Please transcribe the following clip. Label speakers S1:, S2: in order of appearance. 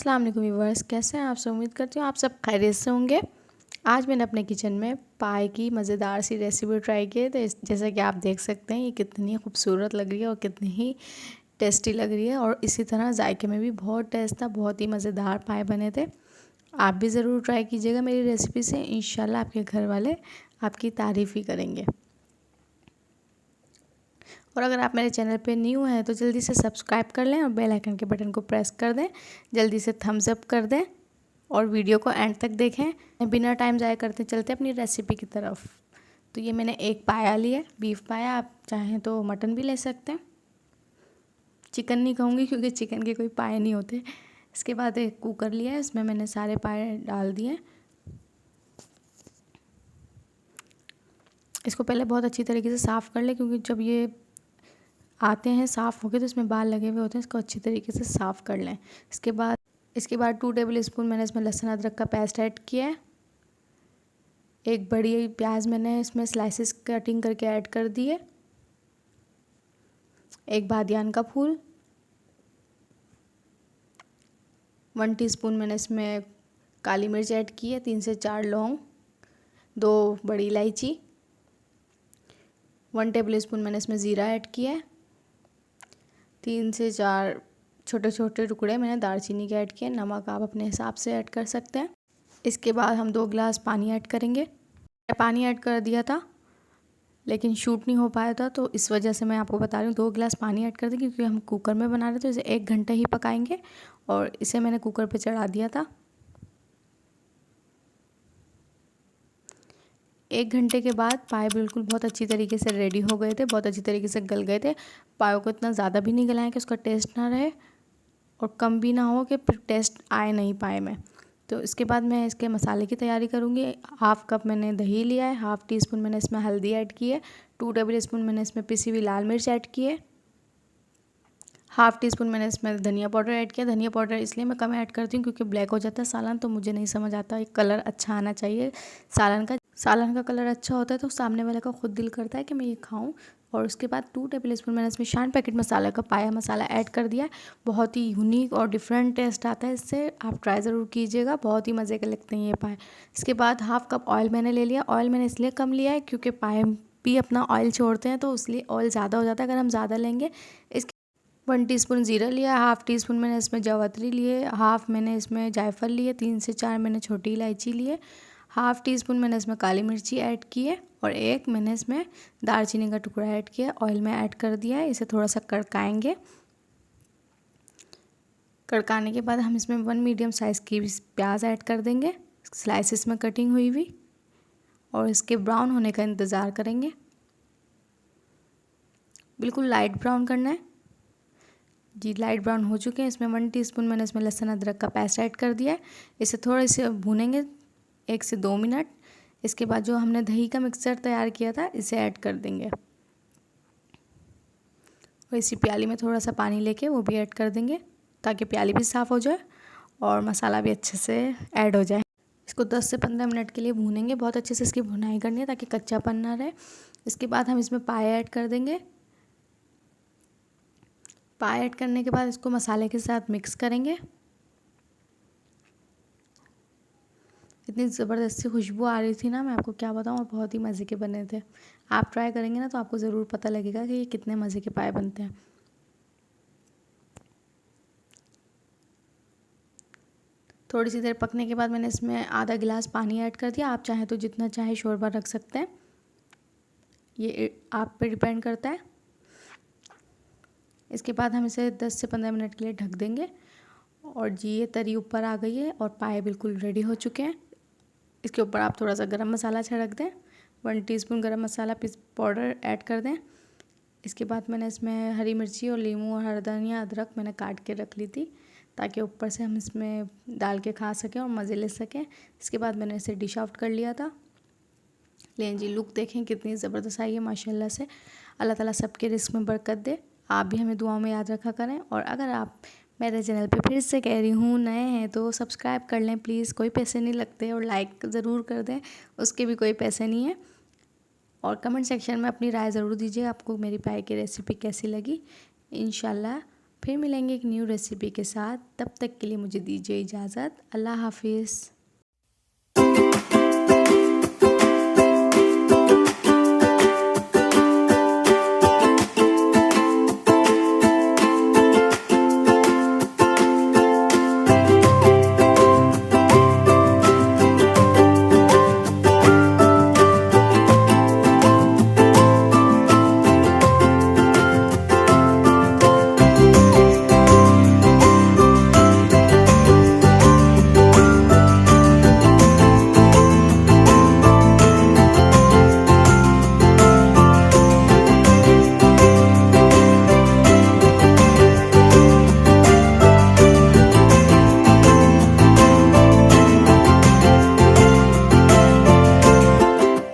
S1: अस्सलाम वालेकुम व्यूअर्स, कैसे हैं आप सब। उम्मीद करती हूँ आप सब खैरियत से होंगे। आज मैंने अपने किचन में पाए की मज़ेदार सी रेसिपी ट्राई की है। तो जैसा कि आप देख सकते हैं ये कितनी खूबसूरत लग रही है और कितनी ही टेस्टी लग रही है, और इसी तरह जायके में भी बहुत टेस्ट था। बहुत ही मज़ेदार पाए बने थे। आप भी ज़रूर ट्राई कीजिएगा मेरी रेसिपी से, इंशाल्लाह आपके घर वाले आपकी तारीफ़ ही करेंगे। और अगर आप मेरे चैनल पे न्यू हैं तो जल्दी से सब्सक्राइब कर लें और बेल आइकन के बटन को प्रेस कर दें। जल्दी से थम्स अप कर दें और वीडियो को एंड तक देखें। बिना टाइम ज़ाया करते चलते अपनी रेसिपी की तरफ। तो ये मैंने एक पाया लिया, बीफ पाया। आप चाहें तो मटन भी ले सकते हैं। चिकन नहीं कहूँगी क्योंकि चिकन के कोई पाए नहीं होते। इसके बाद एक कुकर लिया है, इसमें मैंने सारे पाए डाल दिए। इसको पहले बहुत अच्छी तरीके से साफ़ कर ले, क्योंकि जब ये आते हैं साफ़ होके तो इसमें बाल लगे हुए होते हैं। इसको अच्छी तरीके से साफ़ कर लें। इसके बाद 2 टेबल स्पून मैंने इसमें लहसुन अदरक का पेस्ट ऐड किया है। एक बड़ी प्याज मैंने इसमें स्लाइसेस कटिंग करके ऐड कर दी है। एक बादियान का फूल, 1 टीस्पून मैंने इसमें काली मिर्च ऐड की है, 3 से 4 लौंग, 2 बड़ी इलायची, 1 टेबल स्पून मैंने इसमें ज़ीरा ऐड किया है, 3 से 4 छोटे छोटे टुकड़े मैंने दालचीनी के ऐड किए। नमक आप अपने हिसाब से ऐड कर सकते हैं। इसके बाद हम 2 गिलास पानी ऐड करेंगे। पानी ऐड कर दिया था लेकिन शूट नहीं हो पाया था, तो इस वजह से मैं आपको बता रही हूँ 2 गिलास पानी ऐड कर दें, क्योंकि हम कुकर में बना रहे थे। इसे 1 घंटा ही पकाएंगे और इसे मैंने कुकर पे चढ़ा दिया था। 1 घंटे के बाद पाए बिल्कुल बहुत अच्छी तरीके से रेडी हो गए थे, बहुत अच्छी तरीके से गल गए थे। पायों को इतना ज़्यादा भी नहीं गलाएं कि उसका टेस्ट ना रहे और कम भी ना हो कि फिर टेस्ट आए नहीं पाए में। तो इसके बाद मैं इसके मसाले की तैयारी करूँगी। 1/2 कप मैंने दही लिया है, 1/2 टीस्पून मैंने इसमें हल्दी ऐड की है, 2 टेबल स्पून मैंने इसमें पिसी हुई लाल मिर्च ऐड की है, 1/2 टीस्पून मैंने इसमें धनिया पाउडर ऐड किया। धनिया पाउडर इसलिए मैं कम ऐड करती हूँ क्योंकि ब्लैक हो जाता है सालन, तो मुझे नहीं समझ आता, एक कलर अच्छा आना चाहिए सालन का कलर अच्छा होता है तो सामने वाले का खुद दिल करता है कि मैं ये खाऊं। और उसके बाद 2 टेबल स्पून मैंने इसमें शान पैकेट मसाला का पाया मसाला ऐड कर दिया। बहुत ही यूनिक और डिफरेंट टेस्ट आता है इससे, आप ट्राई ज़रूर कीजिएगा, बहुत ही मज़े के लगते हैं ये पाए। इसके बाद 1/2 कप ऑयल मैंने ले लिया। ऑयल मैंने इसलिए कम लिया है क्योंकि पाए भी अपना ऑयल छोड़ते हैं, तो इसलिए ऑयल ज़्यादा हो जाता है अगर हम ज़्यादा लेंगे। इसके 1 टीस्पून ज़ीरा लिया, 1/2 टीस्पून मैंने इसमें जावित्री लिए, 1/2 मैंने इसमें जायफल लिए, 3 से 4 मैंने छोटी इलायची लिए, 1/2 टीस्पून मैंने इसमें काली मिर्ची ऐड की है और 1 मैंने इसमें दालचीनी का टुकड़ा ऐड किया। ऑयल में ऐड कर दिया है। इसे थोड़ा सा कड़काएंगे। कड़काने के बाद हम इसमें 1 मीडियम साइज़ की प्याज ऐड कर देंगे, स्लाइसिस में कटिंग हुई हुई, और इसके ब्राउन होने का इंतज़ार करेंगे। बिल्कुल लाइट ब्राउन करना है जी। लाइट ब्राउन हो चुके हैं। इसमें 1 टीस्पून मैंने इसमें लहसुन अदरक का पेस्ट ऐड कर दिया है। इसे थोड़े से भूनेंगे 1 से 2 मिनट। इसके बाद जो हमने दही का मिक्सचर तैयार किया था इसे ऐड कर देंगे और इसी प्याली में थोड़ा सा पानी लेके वो भी ऐड कर देंगे ताकि प्याली भी साफ़ हो जाए और मसाला भी अच्छे से ऐड हो जाए। इसको 10 से 15 मिनट के लिए भूनेंगे। बहुत अच्छे से इसकी भुनाई करनी है ताकि कच्चापन ना रहे। इसके बाद हम इसमें पाए ऐड कर देंगे। पाए ऐड करने के बाद इसको मसाले के साथ मिक्स करेंगे। इतनी ज़बरदस्ती खुशबू आ रही थी ना, मैं आपको क्या बताऊँ, और बहुत ही मज़े के बने थे। आप ट्राई करेंगे ना तो आपको ज़रूर पता लगेगा कि ये कितने मज़े के पाए बनते हैं। थोड़ी सी देर पकने के बाद मैंने इसमें आधा गिलास पानी ऐड कर दिया। आप चाहें तो जितना चाहे शोरबा रख सकते हैं, ये आप पे डिपेंड करता है। इसके बाद हम इसे 10 से 15 मिनट के लिए ढक देंगे। और जी ये तरी ऊपर आ गई है और पाए बिल्कुल रेडी हो चुके हैं। इसके ऊपर आप थोड़ा सा गरम मसाला छिड़क दें, 1 टीस्पून गरम मसाला पाउडर ऐड कर दें। इसके बाद मैंने इसमें हरी मिर्ची और नींबू और हरा धनिया अदरक मैंने काट के रख ली थी ताकि ऊपर से हम इसमें डाल के खा सकें और मज़े ले सकें। इसके बाद मैंने इसे डिश आउट कर लिया था। लेकिन जी लुक देखें कितनी ज़बरदस्त आई है माशाल्लाह से। अल्लाह ताला सबके रिस्क में बरकत दे। आप भी हमें दुआओं में याद रखा करें। और अगर आप मेरे चैनल पे फिर से कह रही हूँ नए हैं तो सब्सक्राइब कर लें प्लीज़, कोई पैसे नहीं लगते, और लाइक ज़रूर कर दें, उसके भी कोई पैसे नहीं है। और कमेंट सेक्शन में अपनी राय ज़रूर दीजिए आपको मेरी पाए की रेसिपी कैसी लगी। इंशाल्लाह फिर मिलेंगे एक न्यू रेसिपी के साथ। तब तक के लिए मुझे दीजिए इजाज़त। अल्लाह हाफिज़।